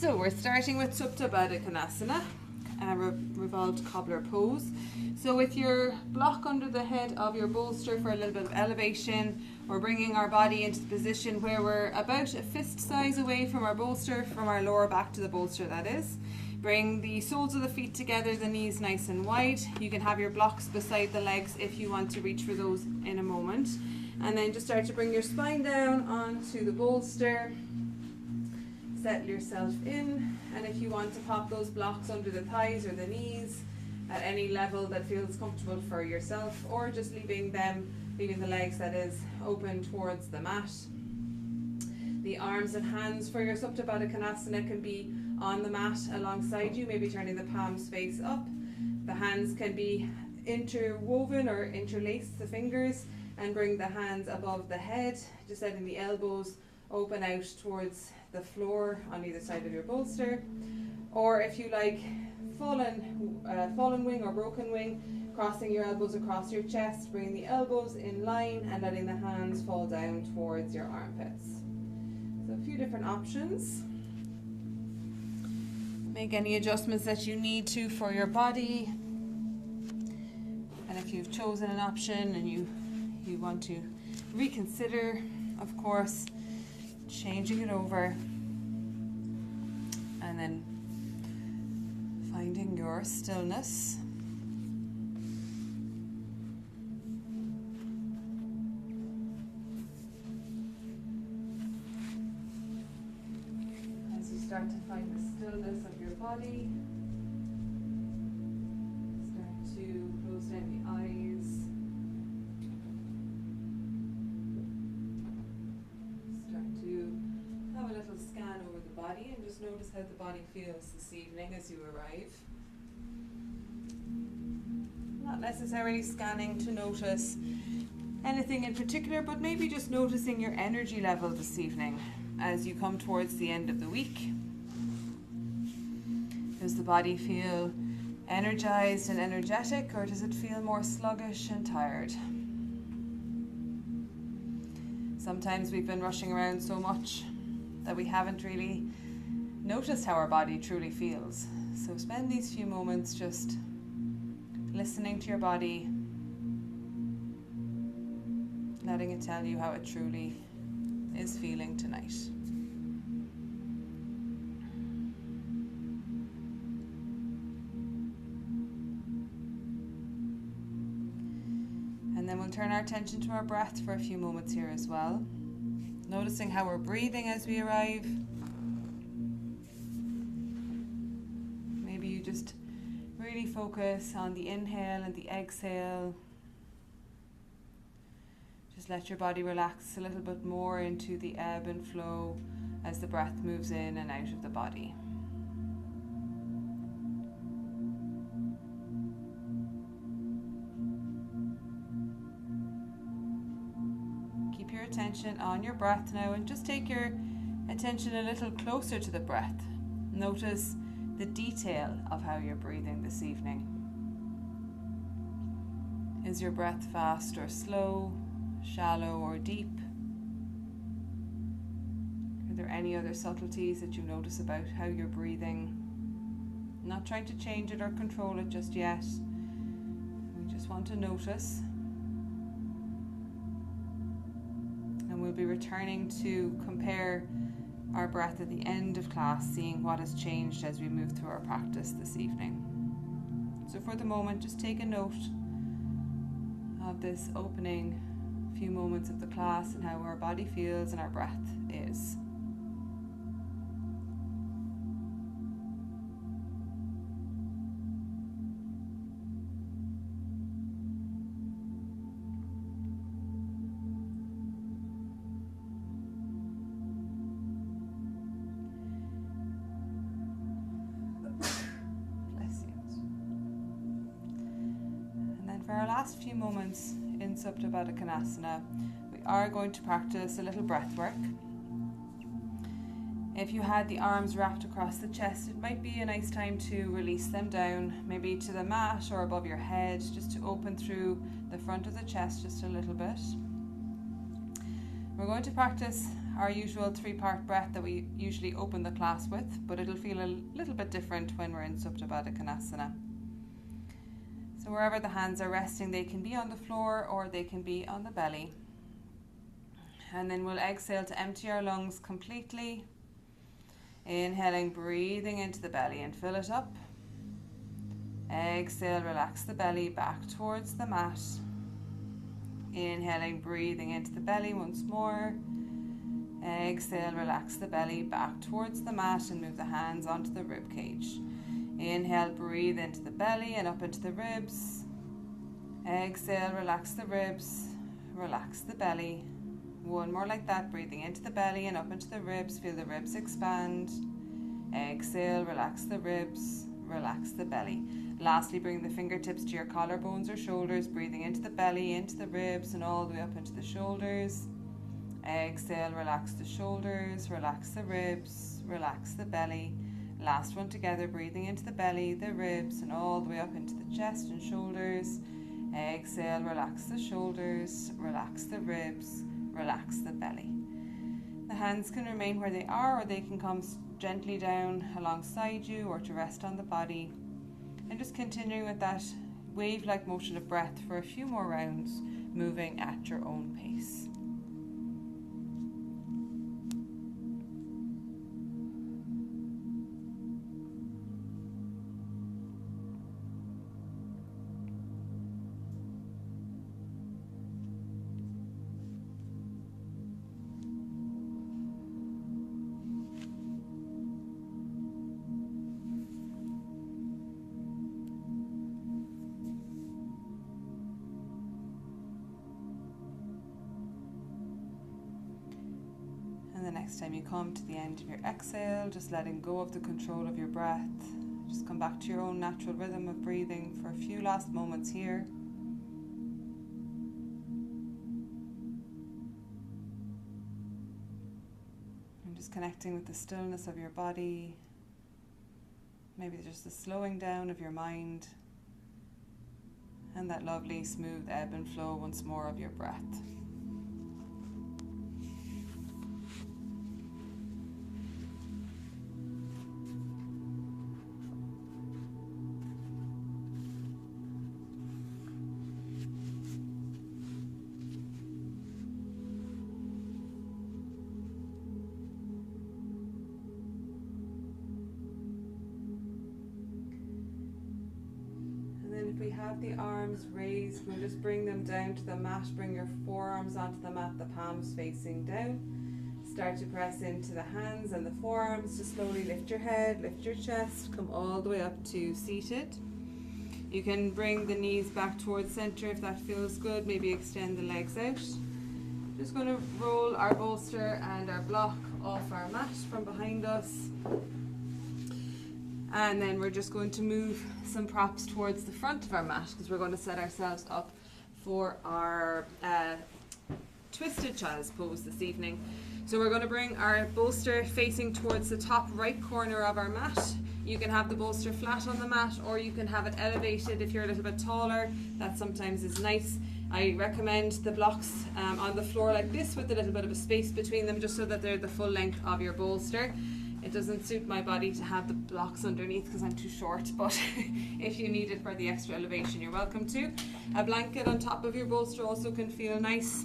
So we're starting with Supta Baddha Konasana, revolved cobbler pose. So with your block under the head of your bolster for a little bit of elevation, we're bringing our body into the position where we're about a fist size away from our bolster, from our lower back to the bolster, that is. Bring the soles of the feet together, the knees nice and wide. You can have your blocks beside the legs if you want to reach for those in a moment. And then just start to bring your spine down onto the bolster. Settle yourself in, and if you want to pop those blocks under the thighs or the knees at any level that feels comfortable for yourself, or just leaving the legs, that is, open towards the mat. The arms and hands for your Supta Baddha Konasana can be on the mat alongside you, maybe turning the palms face up. The hands can be interwoven or interlace the fingers, and bring the hands above the head, just letting the elbows open out towards the floor on either side of your bolster. Or if you like, fallen wing or broken wing, crossing your elbows across your chest, bringing the elbows in line and letting the hands fall down towards your armpits. So a few different options. Make any adjustments that you need to for your body. And if you've chosen an option and you want to reconsider, of course, changing it over, and then finding your stillness. As you start to find the stillness of your body, start to close down the eyes. Have a little scan over the body and just notice how the body feels this evening as you arrive. Not necessarily scanning to notice anything in particular, but maybe just noticing your energy level this evening as you come towards the end of the week. Does the body feel energized and energetic, or does it feel more sluggish and tired? Sometimes we've been rushing around so much that we haven't really noticed how our body truly feels. So spend these few moments just listening to your body, letting it tell you how it truly is feeling tonight. And then we'll turn our attention to our breath for a few moments here as well. Noticing how we're breathing as we arrive. Maybe you just really focus on the inhale and the exhale. Just let your body relax a little bit more into the ebb and flow as the breath moves in and out of the body. Attention on your breath now, and just take your attention a little closer to the breath. Notice the detail of how you're breathing this evening. Is your breath fast or slow, shallow or deep? Are there any other subtleties that you notice about how you're breathing? Not trying to change it or control it just yet. We just want to notice. We'll be returning to compare our breath at the end of class, seeing what has changed as we move through our practice this evening. So for the moment, just take a note of this opening few moments of the class and how our body feels and our breath is. For our last few moments in Supta Baddha Konasana, we are going to practice a little breath work. If you had the arms wrapped across the chest, it might be a nice time to release them down, maybe to the mat or above your head, just to open through the front of the chest just a little bit. We're going to practice our usual 3-part breath that we usually open the class with, but it'll feel a little bit different when we're in Supta Baddha Konasana. So wherever the hands are resting, they can be on the floor or they can be on the belly. And then we'll exhale to empty our lungs completely. Inhaling, breathing into the belly and fill it up. Exhale, relax the belly back towards the mat. Inhaling, breathing into the belly once more. Exhale, relax the belly back towards the mat and move the hands onto the rib cage. Inhale, breathe into the belly and up into the ribs. Exhale, relax the ribs, relax the belly. One more like that, breathing into the belly and up into the ribs. Feel the ribs expand. Exhale, relax the ribs, relax the belly. Lastly, bring the fingertips to your collarbones or shoulders, breathing into the belly, into the ribs, and all the way up into the shoulders. Exhale, relax the shoulders, relax the ribs, relax the belly. Last one together, breathing into the belly, the ribs, and all the way up into the chest and shoulders. Exhale, relax the shoulders, relax the ribs, relax the belly. The hands can remain where they are, or they can come gently down alongside you or to rest on the body. And just continuing with that wave-like motion of breath for a few more rounds, moving at your own pace. And the next time you come to the end of your exhale, just letting go of the control of your breath. Just come back to your own natural rhythm of breathing for a few last moments here. And just connecting with the stillness of your body. Maybe just the slowing down of your mind. And that lovely smooth ebb and flow once more of your breath. If we have the arms raised, we'll just bring them down to the mat. Bring your forearms onto the mat, the palms facing down. Start to press into the hands and the forearms to slowly lift your head, lift your chest, come all the way up to seated. You can bring the knees back towards center if that feels good. Maybe extend the legs out. Just going to roll our bolster and our block off our mat from behind us. And then we're just going to move some props towards the front of our mat because we're going to set ourselves up for our twisted child's pose this evening. So we're going to bring our bolster facing towards the top right corner of our mat. You can have the bolster flat on the mat, or you can have it elevated if you're a little bit taller. That sometimes is nice. I recommend the blocks on the floor like this with a little bit of a space between them, just so that they're the full length of your bolster. It doesn't suit my body to have the blocks underneath because I'm too short, but if you need it for the extra elevation, you're welcome to. A blanket on top of your bolster also can feel nice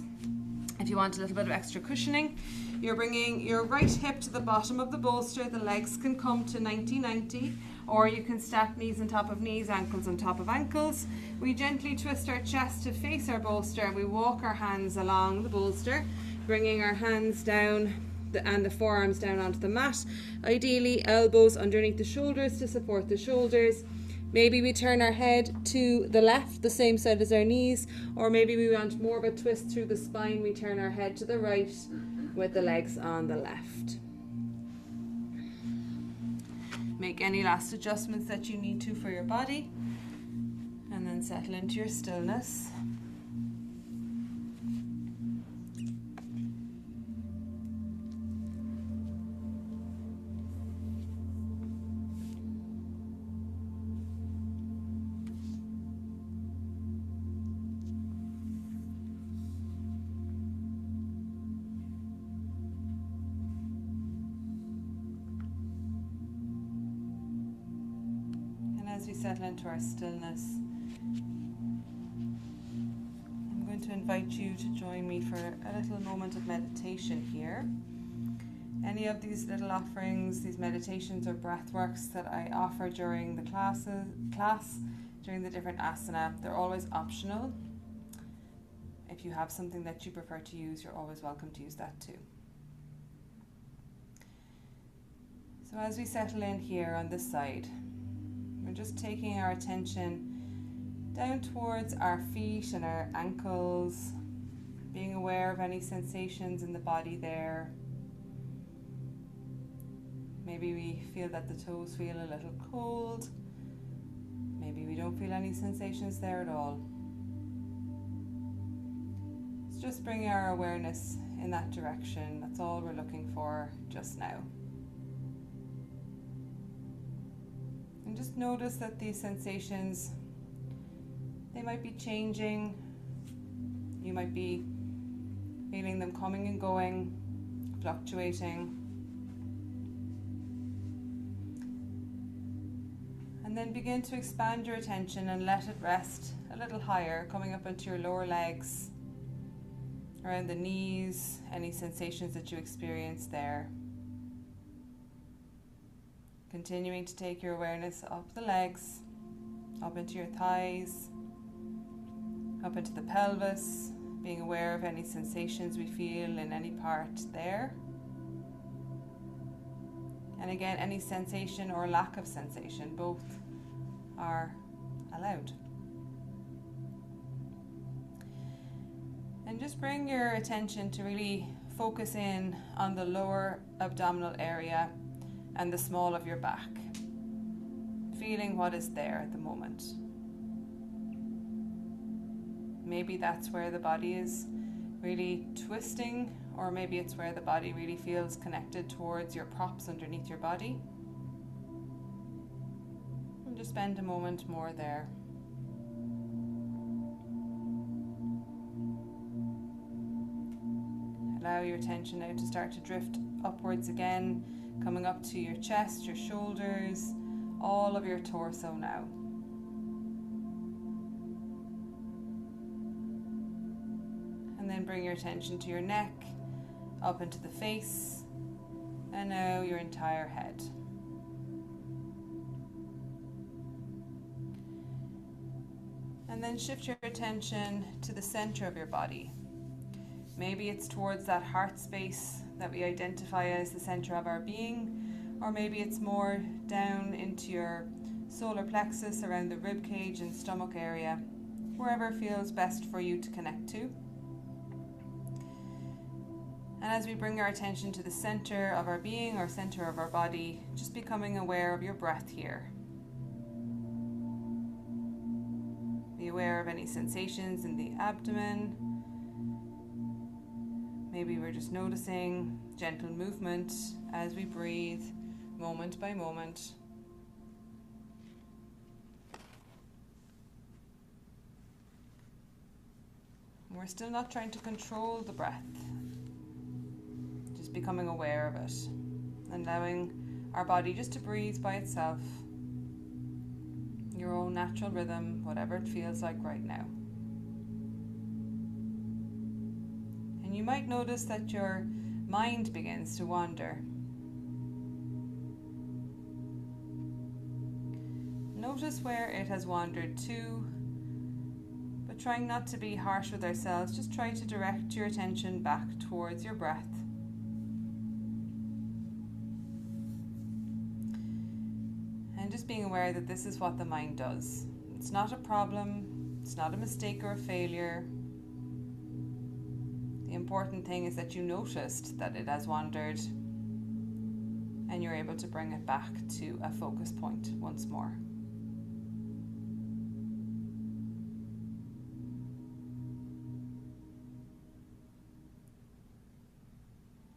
if you want a little bit of extra cushioning. You're bringing your right hip to the bottom of the bolster. The legs can come to 90-90, or you can stack knees on top of knees, ankles on top of ankles. We gently twist our chest to face our bolster, and we walk our hands along the bolster, bringing our hands down and the forearms down onto the mat. Ideally, elbows underneath the shoulders to support the shoulders. Maybe we turn our head to the left, the same side as our knees, or maybe we want more of a twist through the spine. We turn our head to the right with the legs on the left. Make any last adjustments that you need to for your body, and then settle into your stillness. as we settle into our stillness, I'm going to invite you to join me for a little moment of meditation here. Any of these little offerings, these meditations or breath works that I offer during the class, during the different asana, they're always optional. If you have something that you prefer to use, you're always welcome to use that too. So as we settle in here on this side, we're just taking our attention down towards our feet and our ankles, being aware of any sensations in the body there. Maybe we feel that the toes feel a little cold. Maybe we don't feel any sensations there at all. It's just bringing our awareness in that direction. That's all we're looking for just now. And just notice that these sensations, they might be changing. You might be feeling them coming and going, fluctuating. And then begin to expand your attention and let it rest a little higher, coming up into your lower legs, around the knees, any sensations that you experience there. Continuing to take your awareness up the legs, up into your thighs, up into the pelvis, being aware of any sensations we feel in any part there. And again, any sensation or lack of sensation, both are allowed. And just bring your attention to really focus in on the lower abdominal area and the small of your back, feeling what is there at the moment. Maybe that's where the body is really twisting, or maybe it's where the body really feels connected towards your props underneath your body. And just spend a moment more there. Allow your attention now to start to drift upwards again, coming up to your chest, your shoulders, all of your torso now. And then bring your attention to your neck, up into the face, and now your entire head. And then shift your attention to the center of your body. Maybe it's towards that heart space that we identify as the center of our being, or maybe it's more down into your solar plexus, around the rib cage and stomach area, wherever feels best for you to connect to. And as we bring our attention to the center of our being or center of our body, just becoming aware of your breath here. Be aware of any sensations in the abdomen. Maybe we're just noticing gentle movement as we breathe, moment by moment. We're still not trying to control the breath, just becoming aware of it, and allowing our body just to breathe by itself, your own natural rhythm, whatever it feels like right now. And you might notice that your mind begins to wander. Notice where it has wandered to, but trying not to be harsh with ourselves, just try to direct your attention back towards your breath. And just being aware that this is what the mind does. It's not a problem, it's not a mistake or a failure. The important thing is that you noticed that it has wandered and you're able to bring it back to a focus point once more.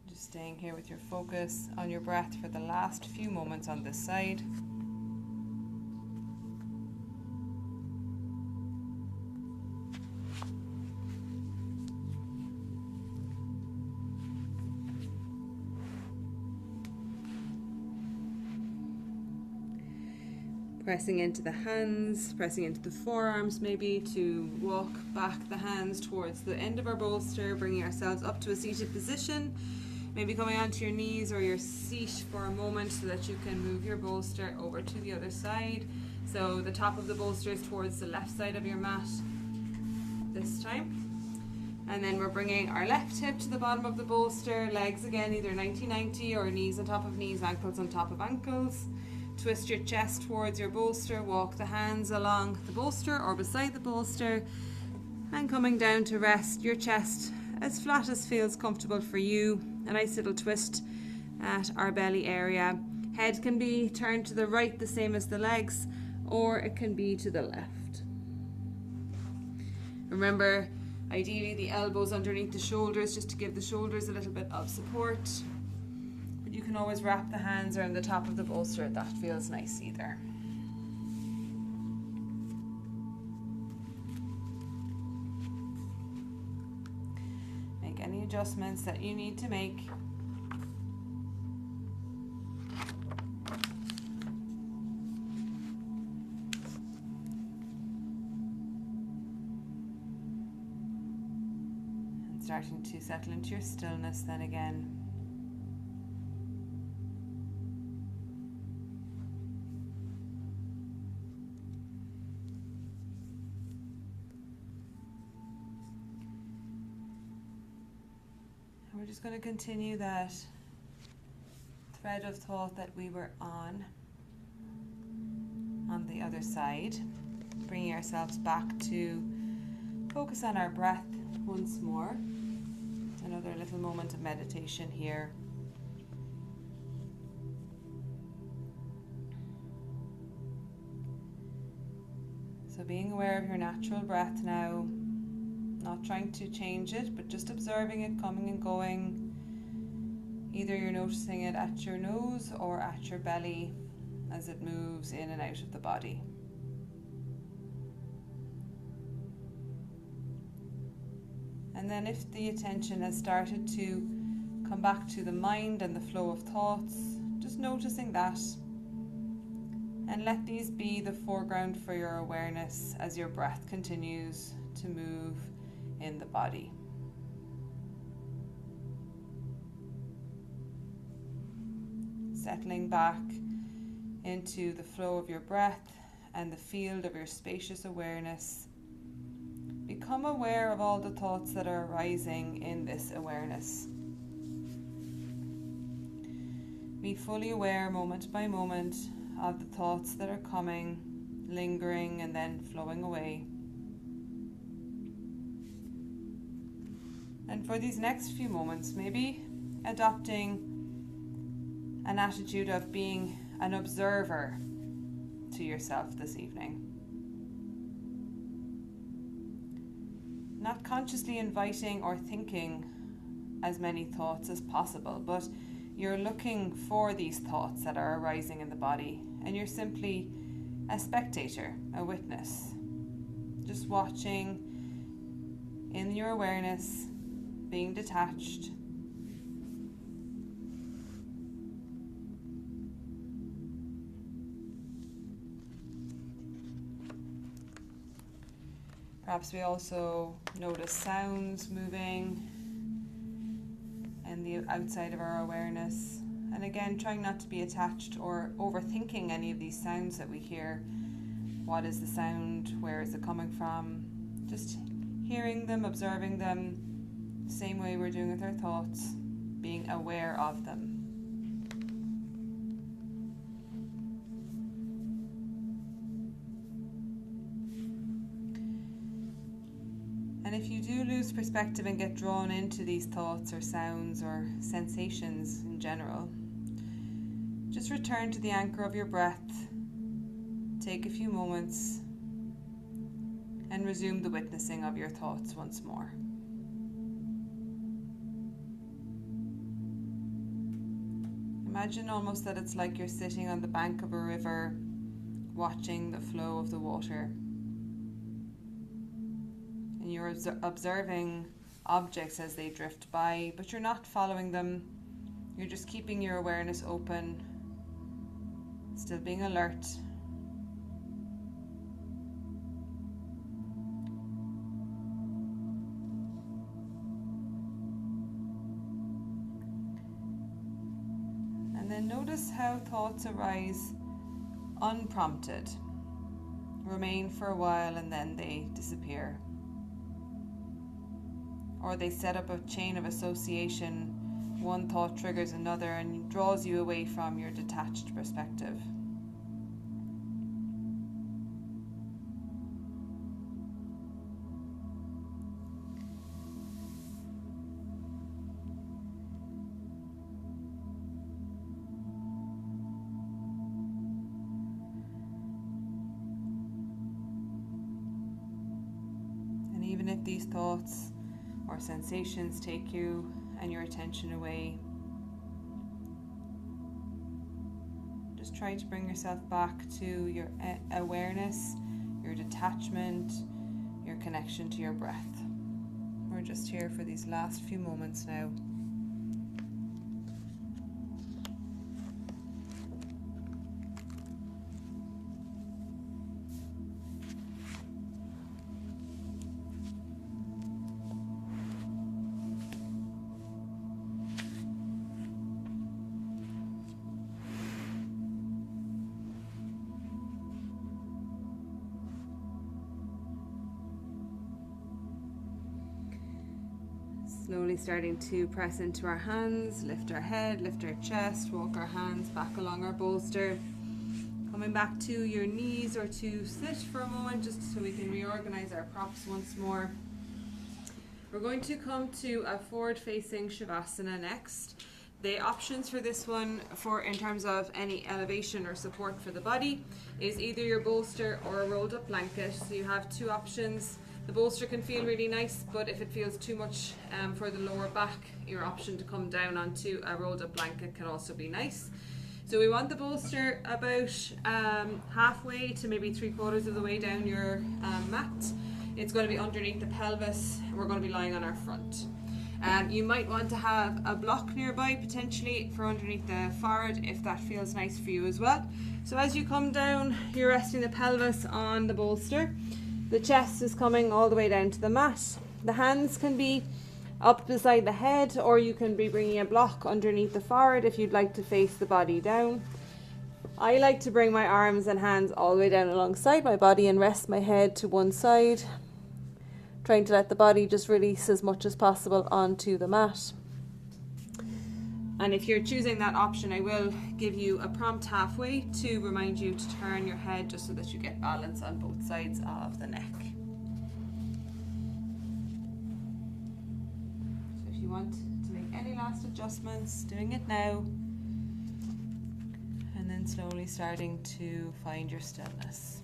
Just staying here with your focus on your breath for the last few moments on this side. Pressing into the hands, pressing into the forearms maybe to walk back the hands towards the end of our bolster, bringing ourselves up to a seated position. Maybe coming onto your knees or your seat for a moment so that you can move your bolster over to the other side. So the top of the bolster is towards the left side of your mat this time. And then we're bringing our left hip to the bottom of the bolster, legs again either 90-90 or knees on top of knees, ankles on top of ankles. Twist your chest towards your bolster, walk the hands along the bolster or beside the bolster, and coming down to rest your chest as flat as feels comfortable for you. A nice little twist at our belly area. Head can be turned to the right, the same as the legs, or it can be to the left. Remember, ideally the elbows underneath the shoulders, just to give the shoulders a little bit of support. But you can always wrap the hands around the top of the bolster if that feels nice either. Make any adjustments that you need to make. And starting to settle into your stillness then again. We're just going to continue that thread of thought that we were on the other side, bringing ourselves back to focus on our breath once more. Another little moment of meditation here. So being aware of your natural breath now. Not trying to change it, but just observing it coming and going. Either you're noticing it at your nose or at your belly as it moves in and out of the body. And then if the attention has started to come back to the mind and the flow of thoughts, just noticing that. And let these be the foreground for your awareness as your breath continues to move in the body. Settling back into the flow of your breath and the field of your spacious awareness. Become aware of all the thoughts that are arising in this awareness. Be fully aware moment by moment of the thoughts that are coming, lingering, and then flowing away. And for these next few moments, maybe adopting an attitude of being an observer to yourself this evening. Not consciously inviting or thinking as many thoughts as possible, but you're looking for these thoughts that are arising in the body, and you're simply a spectator, a witness, just watching in your awareness, being detached. Perhaps we also notice sounds moving in the outside of our awareness. And again, trying not to be attached or overthinking any of these sounds that we hear. What is the sound? Where is it coming from? Just hearing them, observing them, same way we're doing with our thoughts, being aware of them. And if you do lose perspective and get drawn into these thoughts or sounds or sensations in general, just return to the anchor of your breath, take a few moments, and resume the witnessing of your thoughts once more. Imagine almost that it's like you're sitting on the bank of a river, watching the flow of the water. And you're observing objects as they drift by, but you're not following them. You're just keeping your awareness open, still being alert, then notice how thoughts arise unprompted. Remain for a while and then they disappear. Or they set up a chain of association. One thought triggers another and draws you away from your detached perspective. And even if these thoughts or sensations take you and your attention away, just try to bring yourself back to your awareness, your detachment, your connection to your breath. We're just here for these last few moments now. Slowly starting to press into our hands, lift our head, lift our chest, walk our hands back along our bolster. Coming back to your knees or to sit for a moment just so we can reorganize our props once more. We're going to come to a forward-facing Shavasana next. The options for this one, for in terms of any elevation or support for the body, is either your bolster or a rolled up blanket. So you have two options. The bolster can feel really nice, but if it feels too much for the lower back, your option to come down onto a rolled up blanket can also be nice. So we want the bolster about halfway to maybe 3/4 of the way down your mat. It's going to be underneath the pelvis. We're going to be lying on our front. You might want to have a block nearby potentially for underneath the forehead if that feels nice for you as well. So as you come down, you're resting the pelvis on the bolster. The chest is coming all the way down to the mat. The hands can be up beside the head, or you can be bringing a block underneath the forehead if you'd like to face the body down. I like to bring my arms and hands all the way down alongside my body and rest my head to one side, trying to let the body just release as much as possible onto the mat. And if you're choosing that option, I will give you a prompt halfway to remind you to turn your head just so that you get balance on both sides of the neck. So if you want to make any last adjustments, doing it now. And then slowly starting to find your stillness.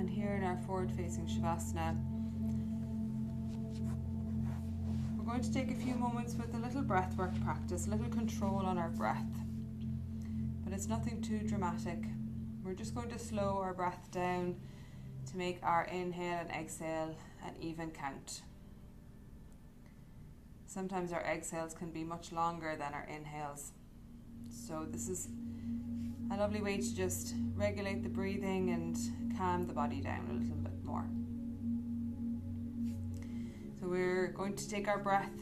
Here in our forward-facing Shavasana, we're going to take a few moments with a little breathwork practice, a little control on our breath. But it's nothing too dramatic. We're just going to slow our breath down to make our inhale and exhale an even count. Sometimes our exhales can be much longer than our inhales. So this is a lovely way to just regulate the breathing and calm the body down a little bit more. So we're going to take our breath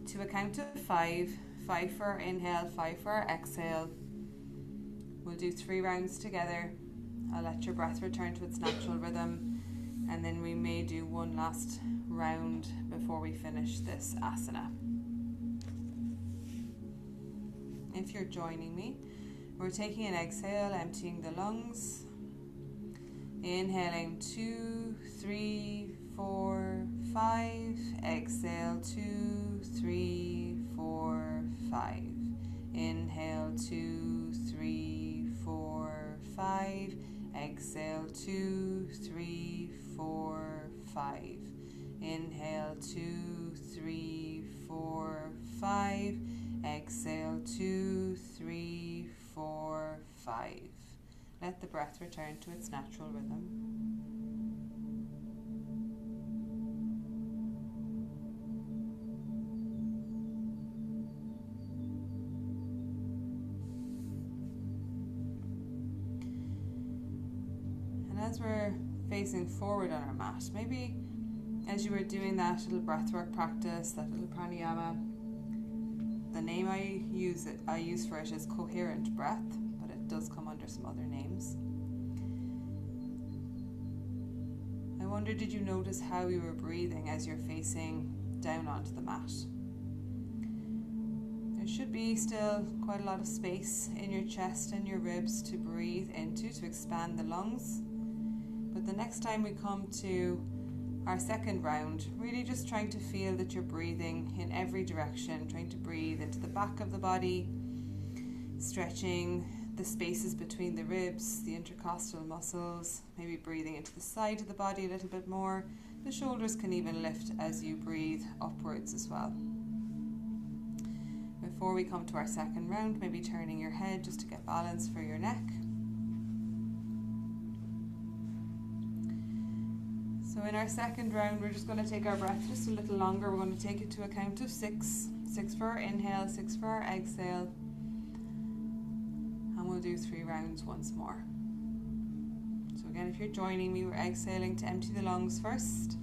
to a count of 5. 5 for our inhale, 5 for our exhale. We'll do 3 rounds together. I'll let your breath return to its natural rhythm, and then we may do one last round before we finish this asana. If you're joining me, we're taking an exhale, emptying the lungs. Inhaling 2, 3, 4, 5. Exhale 2, 3, 4, 5. Inhale 2, 3, 4, 5. Exhale 2, 3, 4, 5. Inhale 2, 3, 4, 5. Exhale 2, 3, 4, 5. Let the breath return to its natural rhythm. as we're facing forward on our mat, maybe as you were doing that little breathwork practice, that little pranayama, the name I use for it is coherent breath, but it does come under some other names. I wonder, did you notice how you were breathing as you're facing down onto the mat? There should be still quite a lot of space in your chest and your ribs to breathe into, to expand the lungs. But the next time we come to our second round, really just trying to feel that you're breathing in every direction, trying to breathe into the back of the body, stretching the spaces between the ribs, the intercostal muscles, maybe breathing into the side of the body a little bit more. The shoulders can even lift as you breathe upwards as well. Before we come to our second round, maybe turning your head just to get balance for your neck. So in our second round, we're just going to take our breath just a little longer. We're going to take it to a count of 6. 6 for our inhale, 6 for our exhale. And we'll do 3 rounds once more. So again, if you're joining me, we're exhaling to empty the lungs first.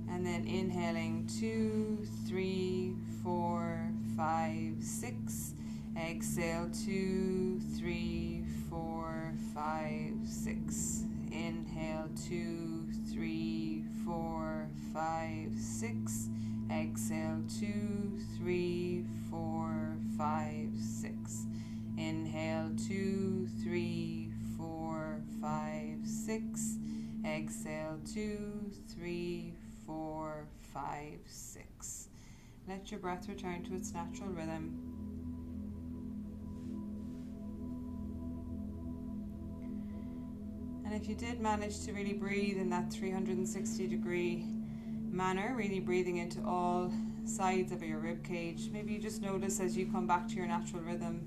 And then inhaling 2, 3, 4, 5, 6. Exhale 2, 3, 4, 5, 6. Inhale 2, 3, 4, 5, 6. Exhale 2, 3, 4, 5, 6. Inhale 2, 3, 4, 5, 6. Exhale 2, 3, 4, 5, 6. Let your breath return to its natural rhythm. And if you did manage to really breathe in that 360-degree manner, really breathing into all sides of your rib cage, maybe you just notice as you come back to your natural rhythm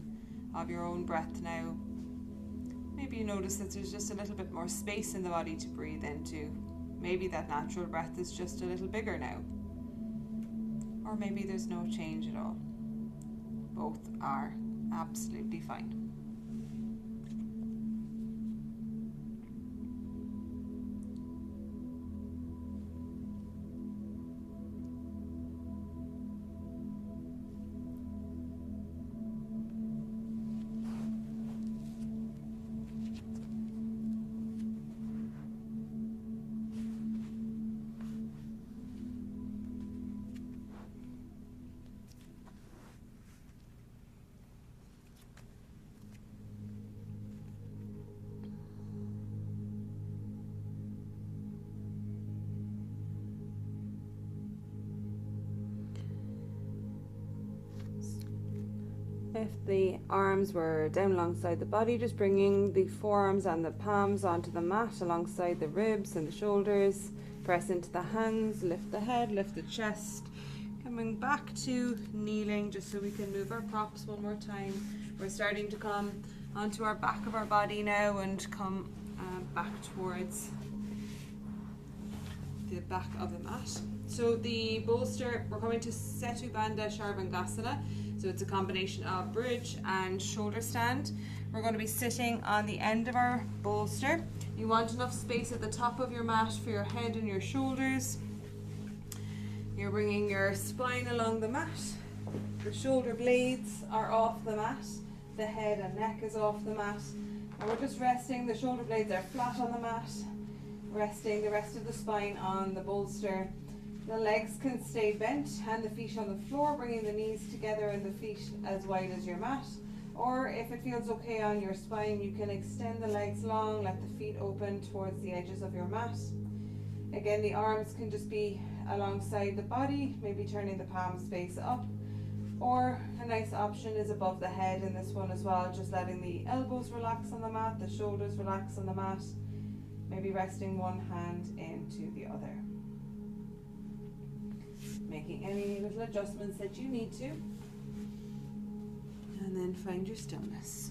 of your own breath now, maybe you notice that there's just a little bit more space in the body to breathe into. Maybe that natural breath is just a little bigger now. Or maybe there's no change at all. Both are absolutely fine. If the arms were down alongside the body, just bringing the forearms and the palms onto the mat alongside the ribs and the shoulders. Press into the hands, lift the head, lift the chest. Coming back to kneeling just so we can move our props one more time. We're starting to come onto our back of our body now and come back towards the back of the mat. So the bolster, we're coming to Setu Bandha Sharvangasana. So it's a combination of bridge and shoulder stand. We're going to be sitting on the end of our bolster. You want enough space at the top of your mat for your head and your shoulders. You're bringing your spine along the mat. The shoulder blades are off the mat. The head and neck is off the mat. And we're just resting. The shoulder blades are flat on the mat. Resting the rest of the spine on the bolster. The legs can stay bent and the feet on the floor, bringing the knees together and the feet as wide as your mat. Or if it feels okay on your spine, you can extend the legs long, let the feet open towards the edges of your mat. Again, the arms can just be alongside the body, maybe turning the palms face up. Or a nice option is above the head in this one as well, just letting the elbows relax on the mat, the shoulders relax on the mat, maybe resting one hand into the other. Making any little adjustments that you need to, and then find your stillness.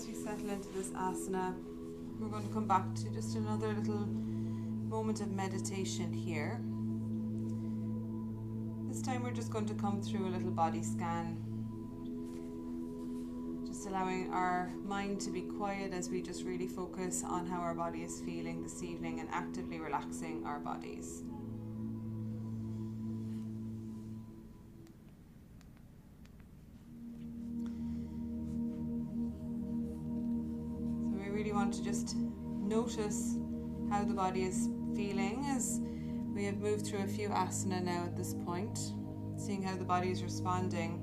as we settle into this asana, we're going to come back to just another little moment of meditation here. This time we're just going to come through a little body scan, just allowing our mind to be quiet as we just really focus on how our body is feeling this evening and actively relaxing our bodies. So we really want to just notice how the body is feeling as we have moved through a few asana now at this point, seeing how the body is responding.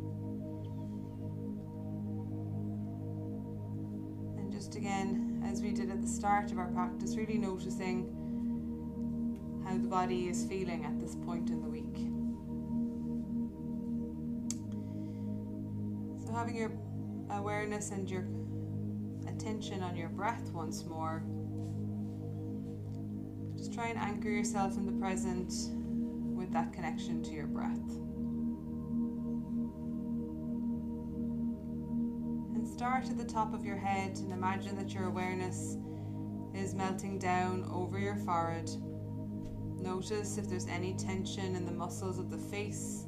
And just again, as we did at the start of our practice, really noticing how the body is feeling at this point in the week. So having your awareness and your attention on your breath once more. Just try and anchor yourself in the present with that connection to your breath. And start at the top of your head and imagine that your awareness is melting down over your forehead. Notice if there's any tension in the muscles of the face,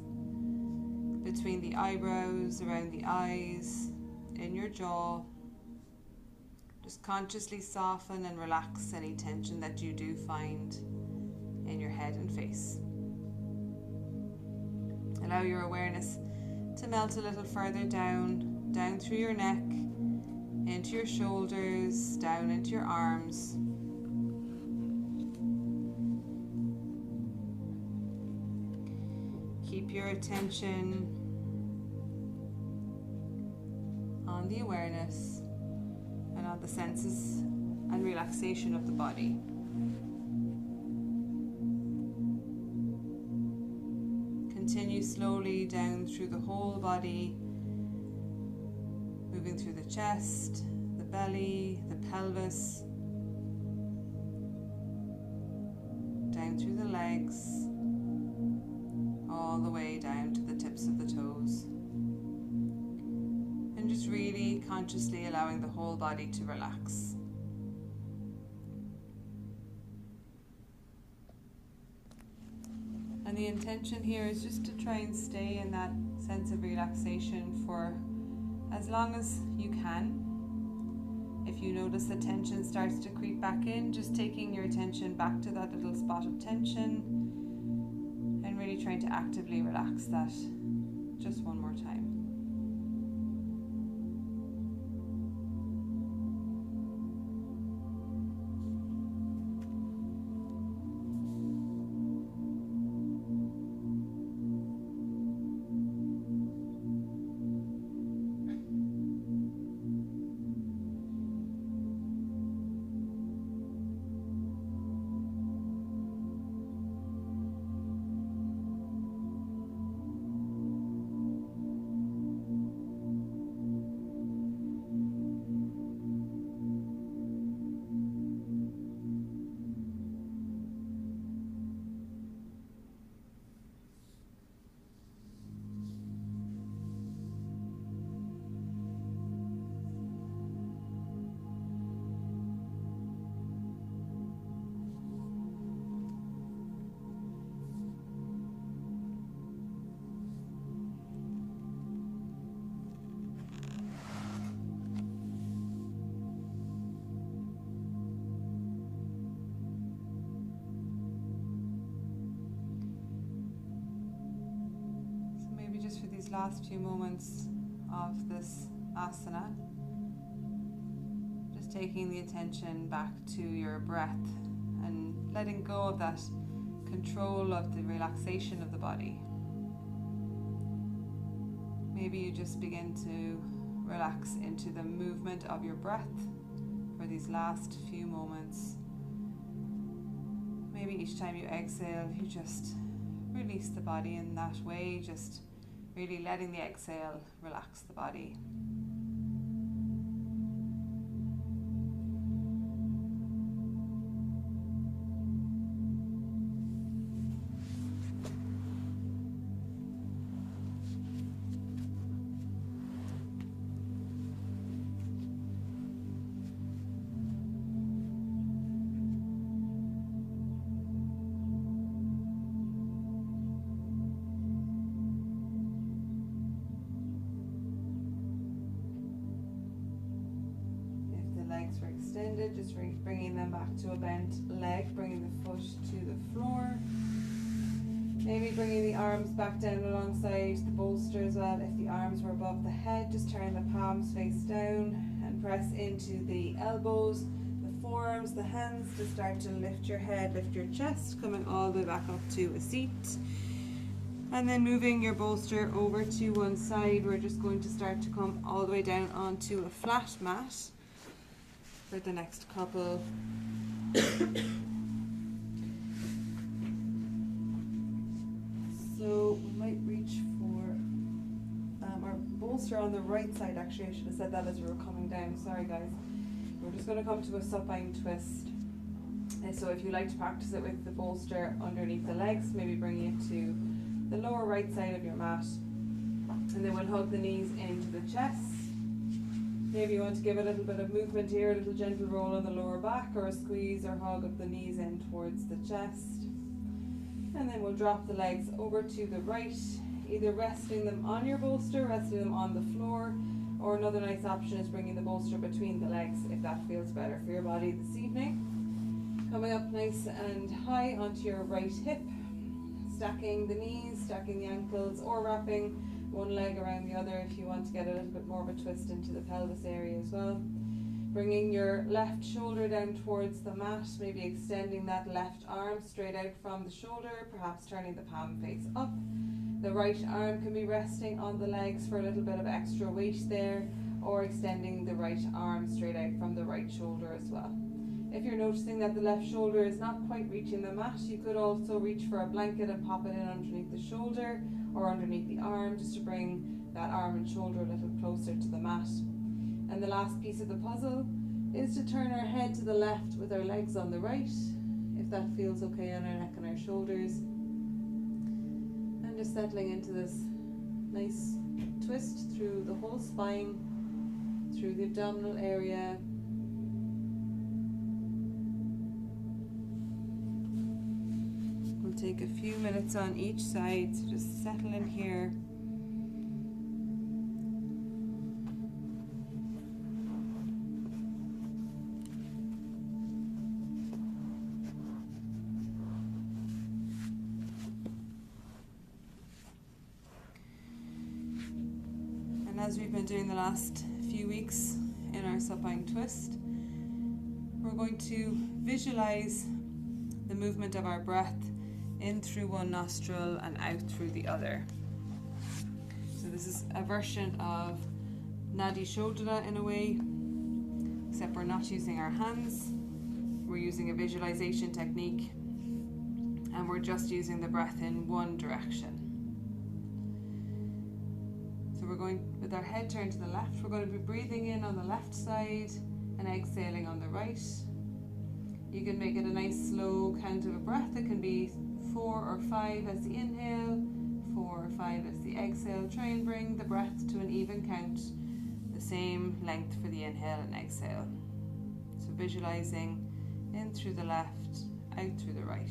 between the eyebrows, around the eyes, in your jaw. Just consciously soften and relax any tension that you do find in your head and face. Allow your awareness to melt a little further down through your neck, into your shoulders, down into your arms. Keep your attention on the awareness and on the senses and relaxation of the body. Continue slowly down through the whole body, moving through the chest, the belly, the pelvis, down through the legs, all the way down to the tips of the toes. And just really consciously allowing the whole body to relax. And the intention here is just to try and stay in that sense of relaxation for as long as you can. If you notice the tension starts to creep back in, just taking your attention back to that little spot of tension and really trying to actively relax that just one more time. For these last few moments of this asana, just taking the attention back to your breath and letting go of that control of the relaxation of the body. Maybe you just begin to relax into the movement of your breath for these last few moments. Maybe each time you exhale, you just release the body in that way, just really letting the exhale relax the body. legs were extended, just bringing them back to a bent leg, bringing the foot to the floor. Maybe bringing the arms back down alongside the bolster as well. If the arms were above the head, just turn the palms face down and press into the elbows, the forearms, the hands to start to lift your head, lift your chest, coming all the way back up to a seat. And then moving your bolster over to one side, we're just going to start to come all the way down onto a flat mat for the next couple. So we might reach for our bolster on the right side. Actually, I should have said that as we were coming down. Sorry guys. We're just going to come to a supine twist. And so if you like to practice it with the bolster underneath the legs, maybe bringing it to the lower right side of your mat. And then we'll hug the knees into the chest. Maybe you want to give a little bit of movement here, a little gentle roll on the lower back, or a squeeze or hug of the knees in towards the chest. And then we'll drop the legs over to the right, either resting them on your bolster, resting them on the floor, or another nice option is bringing the bolster between the legs if that feels better for your body this evening. Coming up nice and high onto your right hip, stacking the knees, stacking the ankles, or wrapping one leg around the other if you want to get a little bit more of a twist into the pelvis area as well. Bringing your left shoulder down towards the mat, maybe extending that left arm straight out from the shoulder, perhaps turning the palm face up. The right arm can be resting on the legs for a little bit of extra weight there, or extending the right arm straight out from the right shoulder as well. If you're noticing that the left shoulder is not quite reaching the mat, you could also reach for a blanket and pop it in underneath the shoulder or underneath the arm, just to bring that arm and shoulder a little closer to the mat. And the last piece of the puzzle is to turn our head to the left with our legs on the right, if that feels okay on our neck and our shoulders. And just settling into this nice twist through the whole spine, through the abdominal area. We'll take a few minutes on each side, so just settle in here. As we've been doing the last few weeks in our supine twist, we're going to visualize the movement of our breath in through one nostril and out through the other. So this is a version of Nadi Shodhana in a way, except we're not using our hands. We're using a visualization technique, and we're just using the breath in one direction. So we're going, with our head turned to the left, we're going to be breathing in on the left side and exhaling on the right. You can make it a nice slow count of a breath. It can be 4 or 5 as the inhale, 4 or 5 as the exhale. Try and bring the breath to an even count, the same length for the inhale and exhale. So visualizing in through the left, out through the right.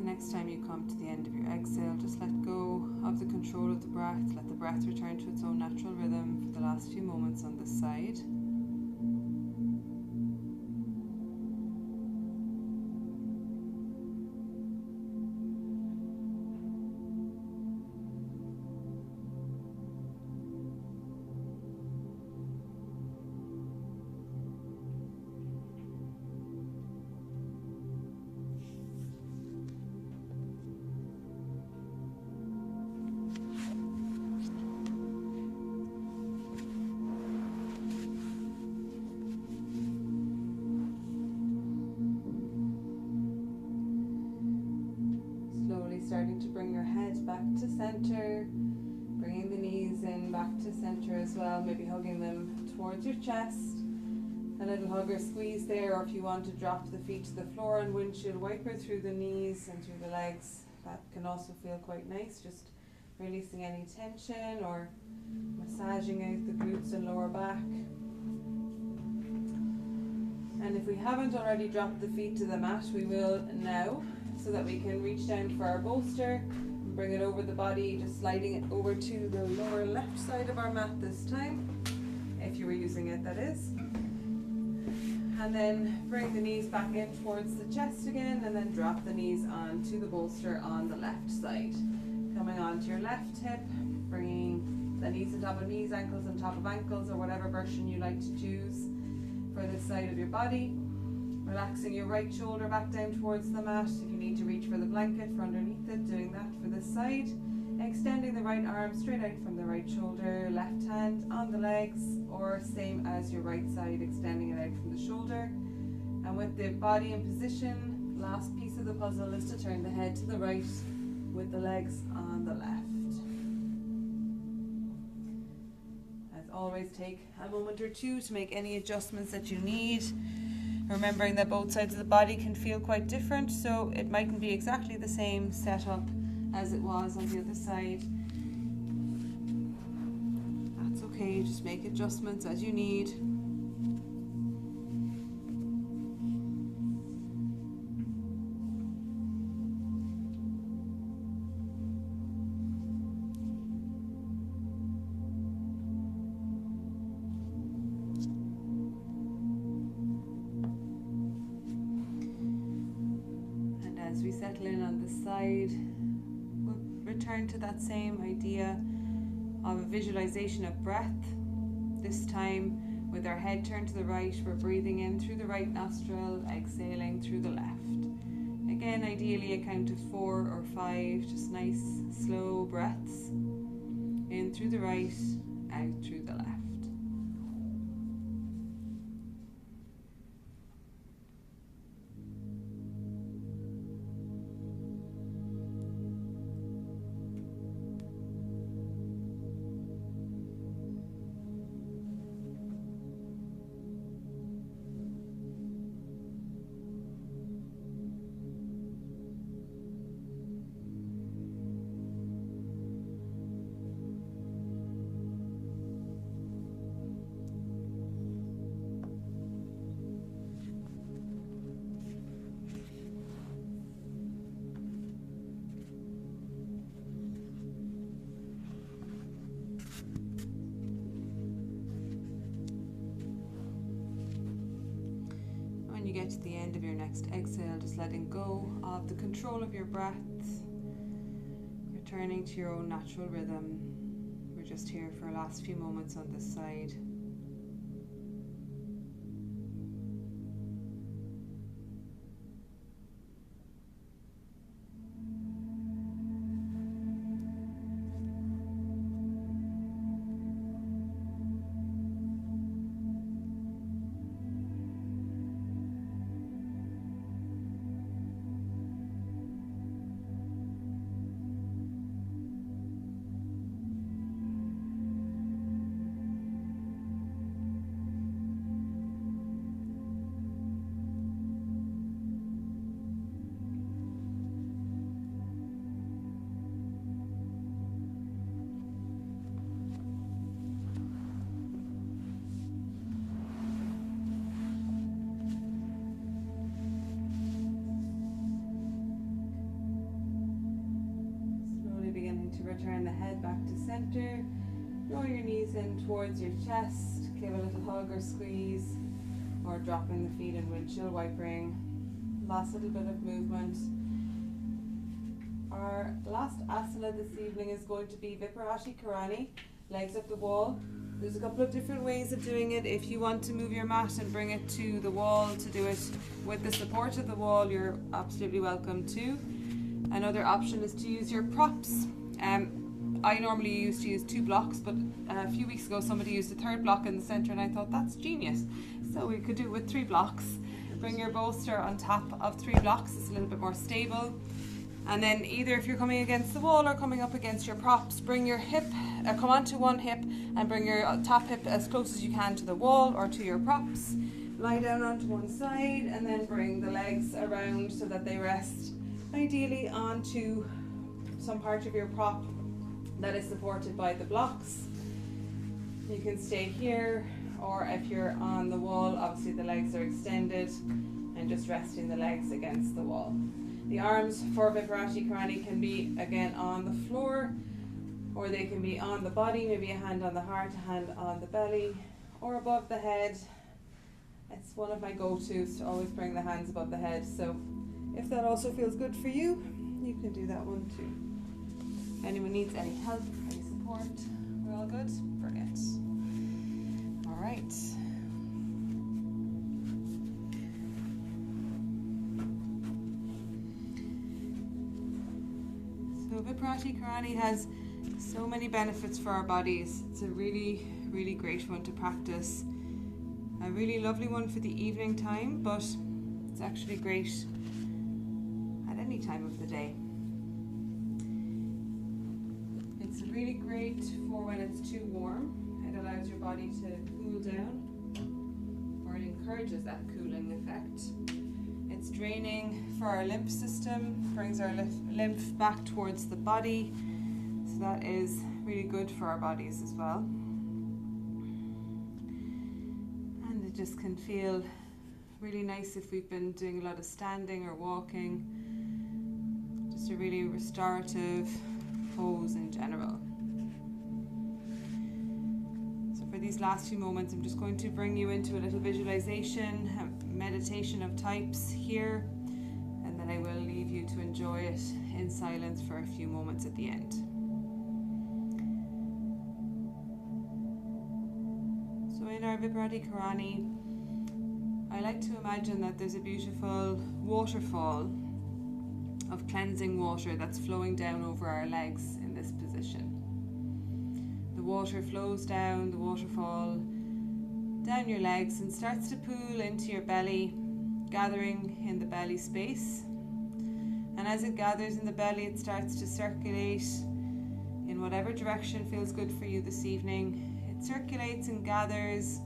Next time you come to the end of your exhale, just let go of the control of the breath. Let the breath return to its own natural rhythm for the last few moments on this side. starting to bring your head back to center, bringing the knees in back to center as well, maybe hugging them towards your chest. A little hug or squeeze there, or if you want to drop the feet to the floor and windshield wiper through the knees and through the legs, that can also feel quite nice, just releasing any tension or massaging out the glutes and lower back. And if we haven't already dropped the feet to the mat, we will now, so that we can reach down for our bolster and bring it over the body, just sliding it over to the lower left side of our mat this time, if you were using it, that is. And then bring the knees back in towards the chest again, and then drop the knees onto the bolster on the left side. Coming onto your left hip, bringing the knees on top of knees, ankles on top of ankles, or whatever version you like to choose for this side of your body. Relaxing your right shoulder back down towards the mat. If you need to reach for the blanket for underneath it, doing that for this side. Extending the right arm straight out from the right shoulder, left hand on the legs, or same as your right side, extending it out from the shoulder. And with the body in position, last piece of the puzzle is to turn the head to the right with the legs on the left. As always, take a moment or two to make any adjustments that you need. Remembering that both sides of the body can feel quite different, so it mightn't be exactly the same setup as it was on the other side. That's okay, just make adjustments as you need. And as we settle in on the side, return to that same idea of a visualization of breath. This time with our head turned to the right, we're breathing in through the right nostril, exhaling through the left. Again, ideally a count of 4 or 5, just nice slow breaths. In through the right, out through the left. When you get to the end of your next exhale, just letting go of the control of your breath, returning to your own natural rhythm. We're just here for our last few moments on this side. Return the head back to center. Roll your knees in towards your chest. Give a little hug or squeeze, or dropping the feet in windshield wipering. Last little bit of movement. Our last asana this evening is going to be Viparati Karani, legs up the wall. There's a couple of different ways of doing it. If you want to move your mat and bring it to the wall to do it with the support of the wall, you're absolutely welcome to. Another option is to use your props. I normally used to use 2 blocks, but a few weeks ago somebody used a 3rd block in the center, and I thought that's genius. So we could do it with 3 blocks. Bring your bolster on top of 3 blocks. It's a little bit more stable. And then either if you're coming against the wall or coming up against your props, bring your hip, come onto one hip and bring your top hip as close as you can to the wall or to your props. Lie down onto one side and then bring the legs around so that they rest ideally onto some part of your prop that is supported by the blocks. You can stay here, or if you're on the wall, obviously the legs are extended and just resting the legs against the wall. The arms for Viparati Karani can be again on the floor, or they can be on the body, maybe a hand on the heart, a hand on the belly, or above the head. It's one of my go-tos to always bring the hands above the head. So if that also feels good for you, you can do that one too. If anyone needs any help, any support, we're all good? Brilliant. All right. So Viparati Karani has so many benefits for our bodies. It's a really, really great one to practice. A really lovely one for the evening time, but it's actually great at any time of the day. It's really great for when it's too warm. It allows your body to cool down, or it encourages that cooling effect. It's draining for our lymph system, brings our lymph back towards the body, so that is really good for our bodies as well. And it just can feel really nice if we've been doing a lot of standing or walking. Just a really restorative pose in general. So for these last few moments, I'm just going to bring you into a little visualization, meditation of types here, and then I will leave you to enjoy it in silence for a few moments at the end. So in our Viparati Karani, I like to imagine that there's a beautiful waterfall of cleansing water that's flowing down over our legs in this position. The water flows down the waterfall, down your legs, and starts to pool into your belly, gathering in the belly space. And as it gathers in the belly, it starts to circulate in whatever direction feels good for you this evening. It circulates and gathers,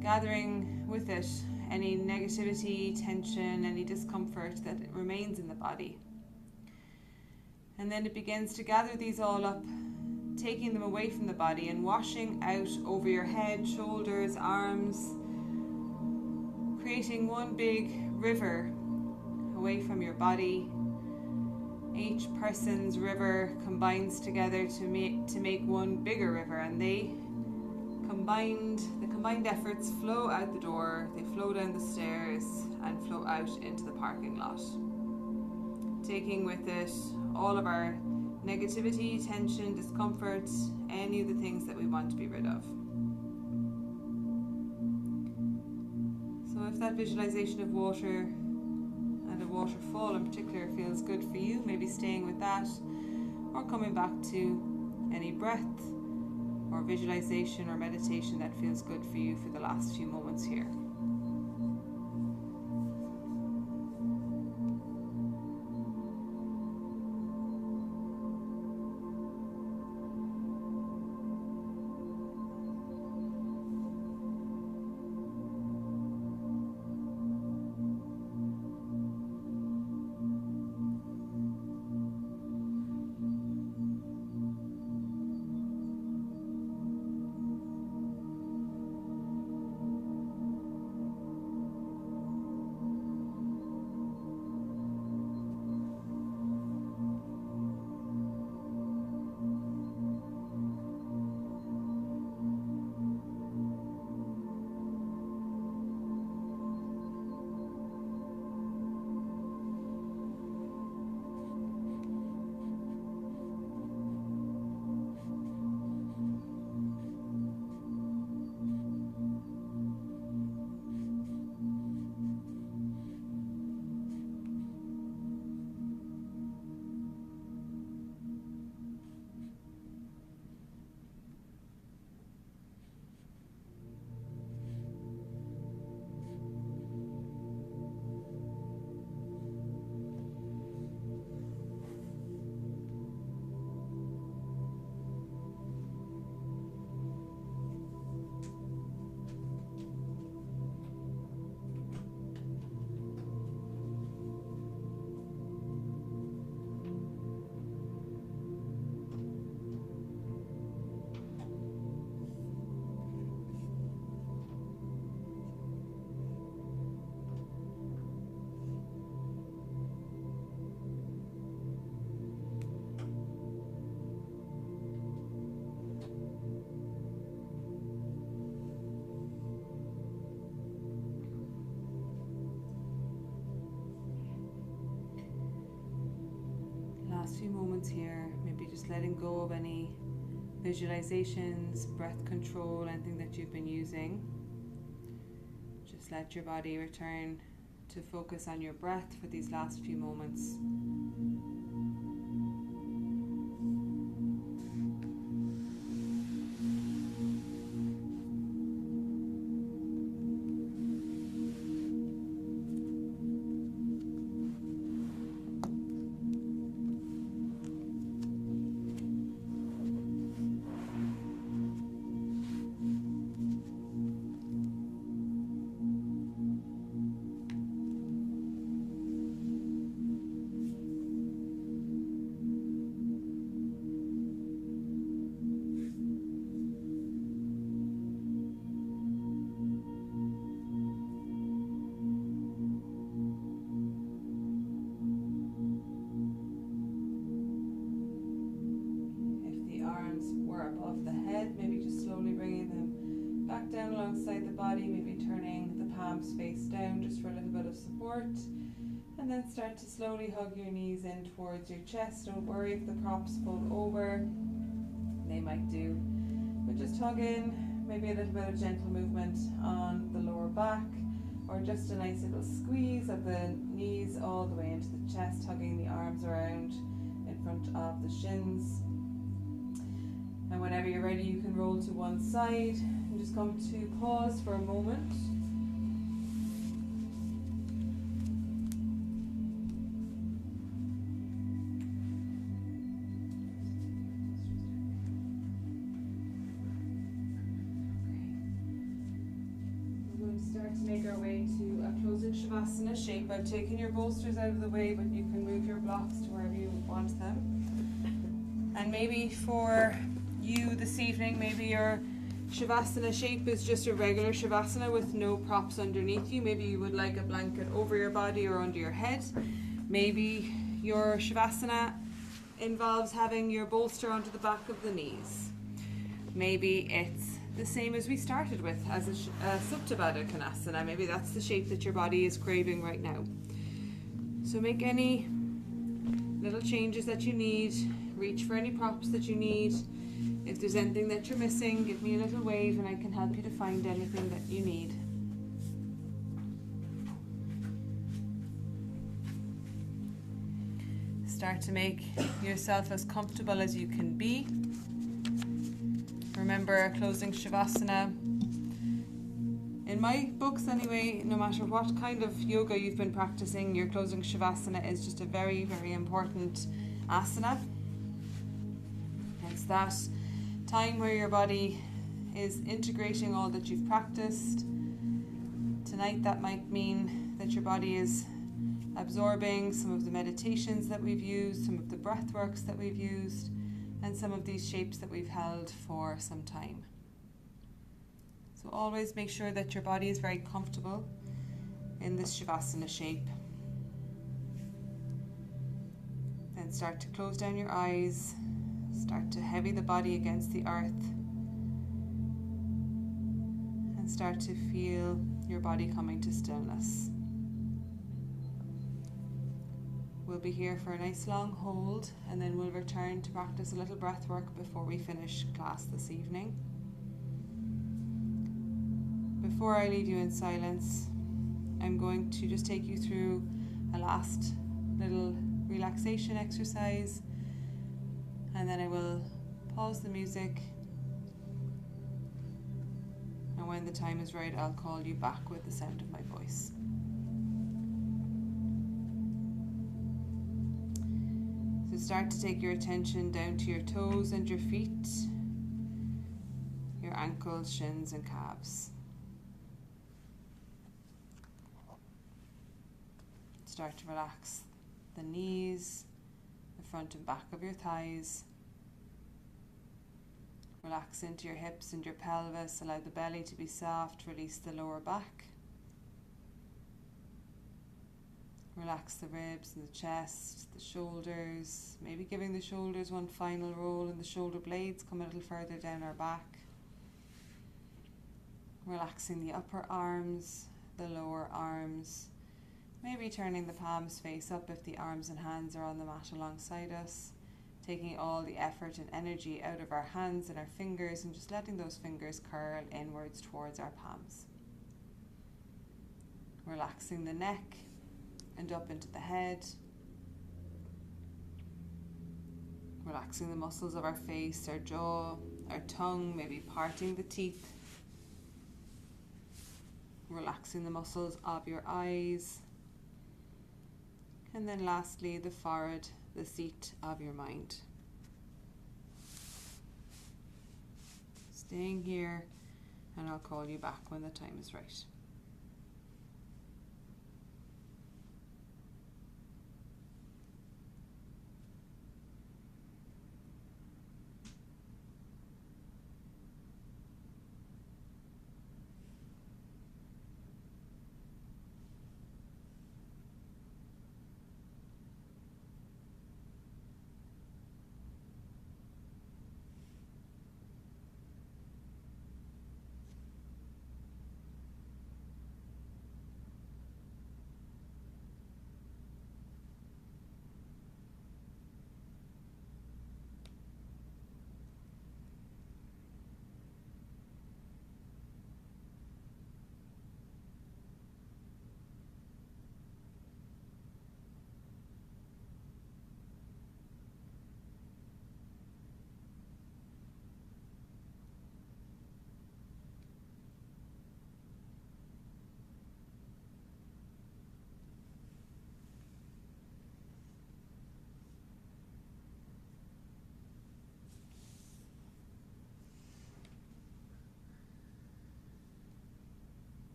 gathering with it any negativity, tension, any discomfort that remains in the body. And then it begins to gather these all up, taking them away from the body and washing out over your head, shoulders, arms, creating one big river away from your body. Each person's river combines together to make one bigger river, and the combined efforts flow out the door, they flow down the stairs and flow out into the parking lot, taking with it all of our negativity, tension, discomfort, any of the things that we want to be rid of. So if that visualization of water and a waterfall in particular feels good for you, maybe staying with that, or coming back to any breath or visualization or meditation that feels good for you for the last few moments here. last few moments here, maybe just letting go of any visualizations, breath control, anything that you've been using. Just let your body return to focus on your breath for these last few moments. Above the head, maybe just slowly bringing them back down alongside the body, maybe turning the palms face down just for a little bit of support, and then start to slowly hug your knees in towards your chest. Don't worry if the props fold over, they might do, but just hug in, maybe a little bit of gentle movement on the lower back, or just a nice little squeeze of the knees all the way into the chest, hugging the arms around in front of the shins. And whenever you're ready, you can roll to one side and just come to pause for a moment. We're going to start to make our way to a closing Shavasana shape. I've taken your bolsters out of the way, but you can move your blocks to wherever you want them. And maybe for you this evening, maybe your Shavasana shape is just a regular Shavasana with no props underneath you. Maybe you would like a blanket over your body or under your head. Maybe your Shavasana involves having your bolster onto the back of the knees. Maybe it's the same as we started with, as a Supta Baddha Konasana. Maybe that's the shape that your body is craving right now. So make any little changes that you need. Reach for any props that you need. If there's anything that you're missing, give me a little wave and I can help you to find anything that you need. Start to make yourself as comfortable as you can be. Remember, closing Shavasana, in my books anyway, no matter what kind of yoga you've been practicing, your closing Shavasana is just a very, very important asana. It's that time where your body is integrating all that you've practiced. Tonight that might mean that your body is absorbing some of the meditations that we've used, some of the breath works that we've used, and some of these shapes that we've held for some time. So always make sure that your body is very comfortable in this Shavasana shape. Then start to close down your eyes. Start to heavy the body against the earth and start to feel your body coming to stillness. We'll be here for a nice long hold and then we'll return to practice a little breath work before we finish class this evening. Before I leave you in silence, I'm going to just take you through a last little relaxation exercise. And then I will pause the music, and when the time is right, I'll call you back with the sound of my voice. So start to take your attention down to your toes and your feet, your ankles, shins and calves. Start to relax the knees, the front and back of your thighs. Relax into your hips and your pelvis. Allow the belly to be soft. Release the lower back. Relax the ribs and the chest, the shoulders. Maybe giving the shoulders one final roll and the shoulder blades come a little further down our back. Relaxing the upper arms, the lower arms, Maybe turning the palms face up if the arms and hands are on the mat alongside us. Taking all the effort and energy out of our hands and our fingers and just letting those fingers curl inwards towards our palms. Relaxing the neck and up into the head. Relaxing the muscles of our face, our jaw, our tongue, maybe parting the teeth. Relaxing the muscles of your eyes. And then lastly, the forehead, the seat of your mind. Staying here, and I'll call you back when the time is right.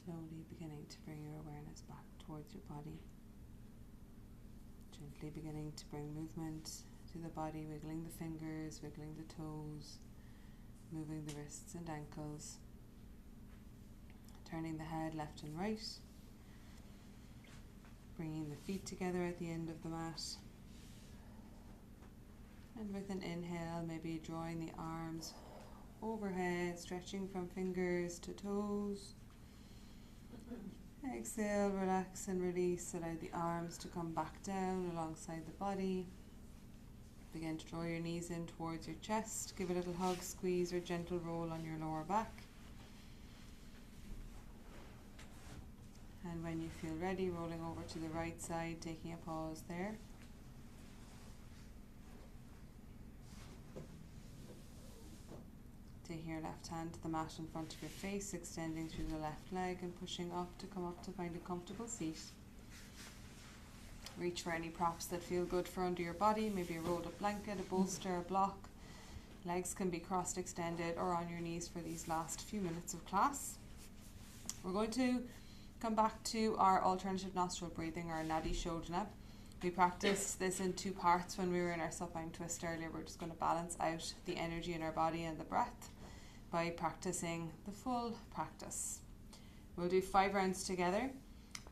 Slowly beginning to bring your awareness back towards your body. Gently beginning to bring movement to the body, wiggling the fingers, wiggling the toes, moving the wrists and ankles, turning the head left and right, bringing the feet together at the end of the mat. And with an inhale, maybe drawing the arms overhead, stretching from fingers to toes. Exhale, relax and release. Allow the arms to come back down alongside the body. Begin to draw your knees in towards your chest. Give a little hug, squeeze, or gentle roll on your lower back. And when you feel ready, rolling over to the right side, taking a pause there. Taking your left hand to the mat in front of your face, extending through the left leg and pushing up to come up to find a comfortable seat. Reach for any props that feel good for under your body, maybe a rolled up blanket, a bolster, a block. Legs can be crossed, extended, or on your knees for these last few minutes of class. We're going to come back to our alternative nostril breathing, our Nadi Shodhana. We practiced this in two parts when we were in our supine twist earlier. We're just going to balance out the energy in our body and the breath by practicing the full practice. We'll do 5 rounds together.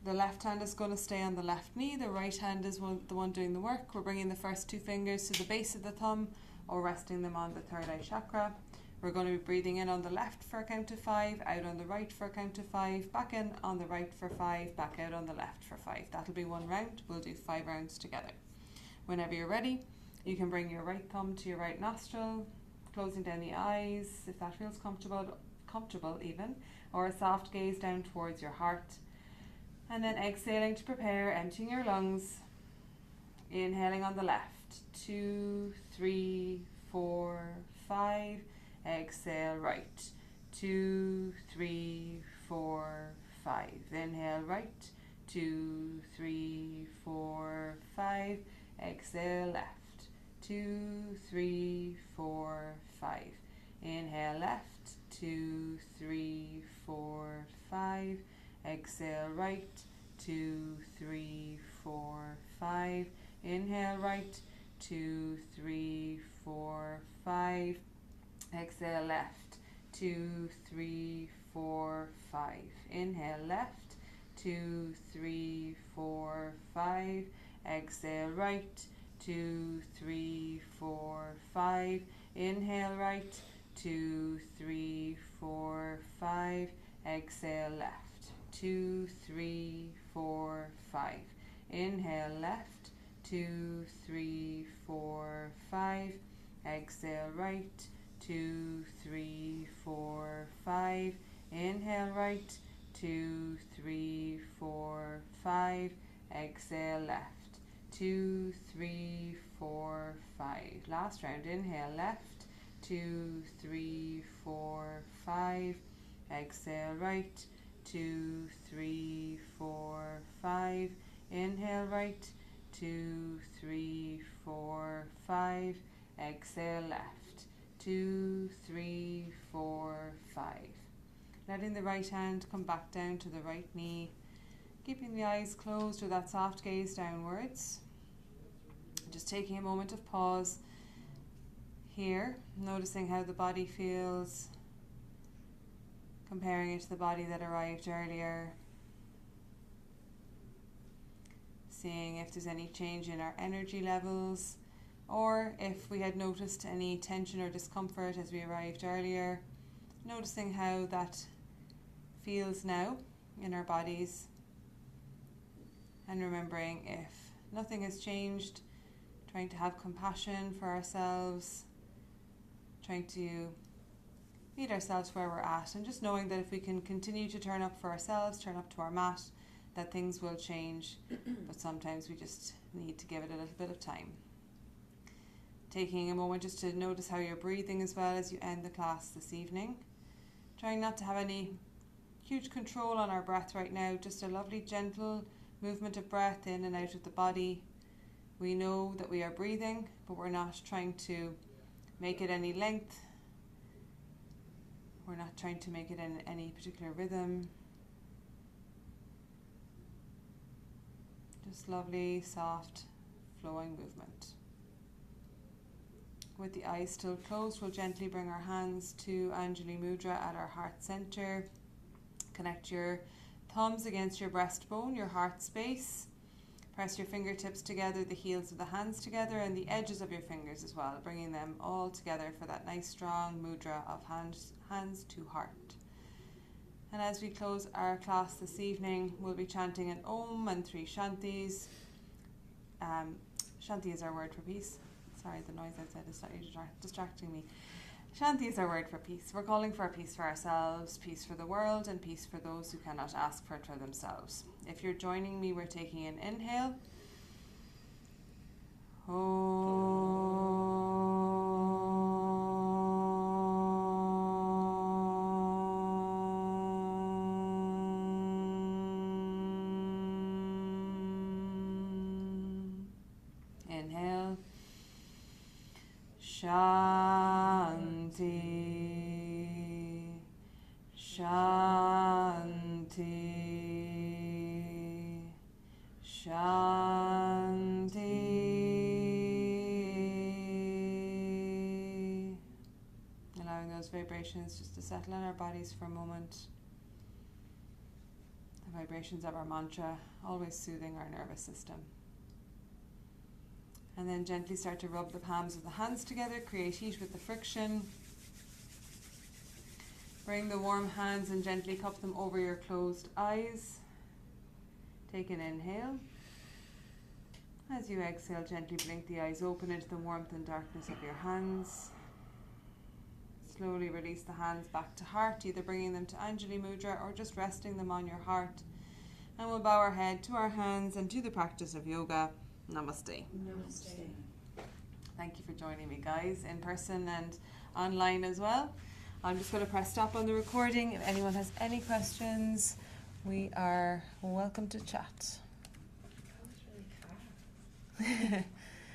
The left hand is going to stay on the left knee. The right hand is the one doing the work. We're bringing the first 2 fingers to the base of the thumb or resting them on the third eye chakra. We're going to be breathing in on the left for a count of 5, out on the right for a count of 5, back in on the right for 5, back out on the left for 5. That'll be 1 round. We'll do 5 rounds together. Whenever you're ready, you can bring your right thumb to your right nostril, closing down the eyes if that feels comfortable even, or a soft gaze down towards your heart. And then exhaling to prepare, emptying your lungs. Inhaling on the left, 2, 3, 4, 5. Exhale right, 2, 3, 4, 5. Inhale right, 2, 3, 4, 5. Exhale left, 2, 3, 4, 5. Inhale left, 2, 3, 4, 5. Exhale right, 2, 3, 4, 5. Inhale right, 2, 3, 4, 5. Exhale left, 2, 3, 4, 5. Inhale left, 2, 3, 4, 5. Exhale right, 2, 3, 4, 5. Inhale right, 2, 3, 4, 5. Exhale left, 2, 3, 4, 5. Inhale left, 2, 3, 4, 5. Exhale right, 2, 3, 4, 5. Inhale right, 2, 3, 4, 5. Exhale left, 2, 3, 4, 5. Last round. Inhale left, 2, 3, 4, 5. Exhale right, 2, 3, 4, 5. Inhale right, 2, 3, 4, 5. Exhale left, 2, 3, 4, 5. Letting the right hand come back down to the right knee, keeping the eyes closed or that soft gaze downwards. Just taking a moment of pause here, noticing how the body feels, comparing it to the body that arrived earlier, seeing if there's any change in our energy levels, or if we had noticed any tension or discomfort as we arrived earlier, noticing how that feels now in our bodies, and remembering if nothing has changed, trying to have compassion for ourselves, trying to meet ourselves where we're at, and just knowing that if we can continue to turn up for ourselves, turn up to our mat, that things will change, but sometimes we just need to give it a little bit of time. Taking a moment just to notice how you're breathing as well as you end the class this evening. Trying not to have any huge control on our breath right now, just a lovely gentle movement of breath in and out of the body. We know that we are breathing, but we're not trying to make it any length. We're not trying to make it in any particular rhythm. Just lovely, soft, flowing movement. With the eyes still closed, we'll gently bring our hands to Anjali Mudra at our heart center. Connect your thumbs against your breastbone, your heart space. Press your fingertips together, the heels of the hands together, and the edges of your fingers as well, bringing them all together for that nice strong mudra of hands to heart. And as we close our class this evening, we'll be chanting an Om and 3 Shantis. Shanti is our word for peace. Sorry, the noise outside is slightly distracting me. Shanti is our word for peace. We're calling for peace for ourselves, peace for the world, and peace for those who cannot ask for it for themselves. If you're joining me, we're taking an inhale. Inhale. Shanti, Shanti, Shanti. Allowing those vibrations just to settle in our bodies for a moment. The vibrations of our mantra, always soothing our nervous system. And then gently start to rub the palms of the hands together, create heat with the friction. Bring the warm hands and gently cup them over your closed eyes. Take an inhale. As you exhale, gently blink the eyes open into the warmth and darkness of your hands. Slowly release the hands back to heart, either bringing them to Anjali Mudra or just resting them on your heart. And we'll bow our head to our hands and to the practice of yoga. Namaste. Namaste. Thank you for joining me, guys, in person and online as well. I'm just going to press stop on the recording. If anyone has any questions, we are welcome to chat. That was really fast.